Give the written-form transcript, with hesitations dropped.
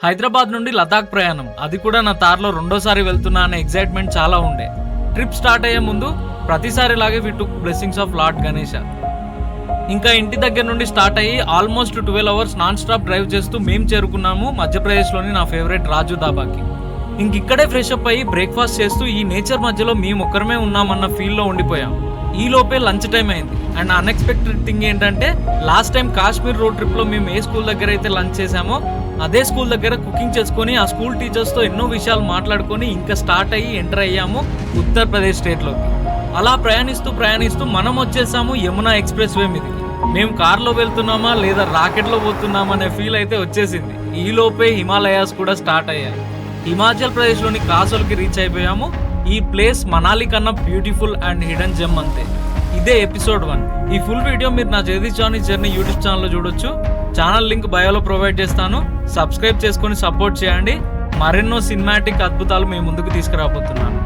హైదరాబాద్ నుండి లదాఖ్ ప్రయాణం, అది కూడా నా తార్లో రెండోసారి వెళ్తున్నా అనే ఎగ్జైట్మెంట్ చాలా ఉండే. ట్రిప్ స్టార్ట్ అయ్యే ముందు ప్రతిసారిలాగే వి టుక్ బ్లెస్సింగ్స్ ఆఫ్ లార్డ్ గణేష. ఇంకా ఇంటి దగ్గర నుండి స్టార్ట్ అయ్యి almost 12 hours non stop drive చేస్తూ మేము చేరుకున్నాము మధ్యప్రదేశ్లోని నా ఫేవరెట్ రాజు దాబాకి. ఇక్కడే ఫ్రెష్ అప్ అయ్యి బ్రేక్ఫాస్ట్ చేస్తూ ఈ నేచర్ మధ్యలో మేము ఒక్కరమే ఉన్నామన్న ఫీల్లో ఉండిపోయాం. ఈ లోపే లంచ్ టైం అయింది. అండ్ అన్ఎక్స్పెక్టెడ్ థింగ్ ఏంటంటే లాస్ట్ టైం కాశ్మీర్ రోడ్ ట్రిప్లో మేము ఏ స్కూల్ దగ్గర అయితే లంచ్ చేసామో అదే స్కూల్ దగ్గర కుకింగ్ చేసుకొని ఆ స్కూల్ టీచర్స్తో ఎన్నో విషయాలు మాట్లాడుకొని ఇంకా స్టార్ట్ అయ్యి ఎంటర్ అయ్యాము ఉత్తరప్రదేశ్ స్టేట్లోకి. అలా ప్రయాణిస్తూ మనం వచ్చేసాము యమునా ఎక్స్ప్రెస్ వే మీదకి. మేము కార్లో వెళ్తున్నామా లేదా రాకెట్లో పోతున్నామా అనే ఫీల్ అయితే వచ్చేసింది. ఈ లోపే హిమాలయాస్ కూడా స్టార్ట్ అయ్యాయి. హిమాచల్ ప్రదేశ్లోని కాసోల్కి రీచ్ అయిపోయాము. ఈ ప్లేస్ మనాలి కన్నా బ్యూటిఫుల్ అండ్ హిడెన్ జెమ్ అంతే. ఇదే ఎపిసోడ్ 1. ఈ ఫుల్ వీడియో మీరు నా జగదీష్ జానీ జర్నీ యూట్యూబ్ ఛానల్లో చూడొచ్చు. ఛానల్ లింక్ బయోలో ప్రొవైడ్ చేస్తాను. సబ్స్క్రైబ్ చేసుకొని సపోర్ట్ చేయండి. మరెన్నో సినిమాటిక్ అద్భుతాలు మీ ముందుకు తీసుకురాబోతున్నాను.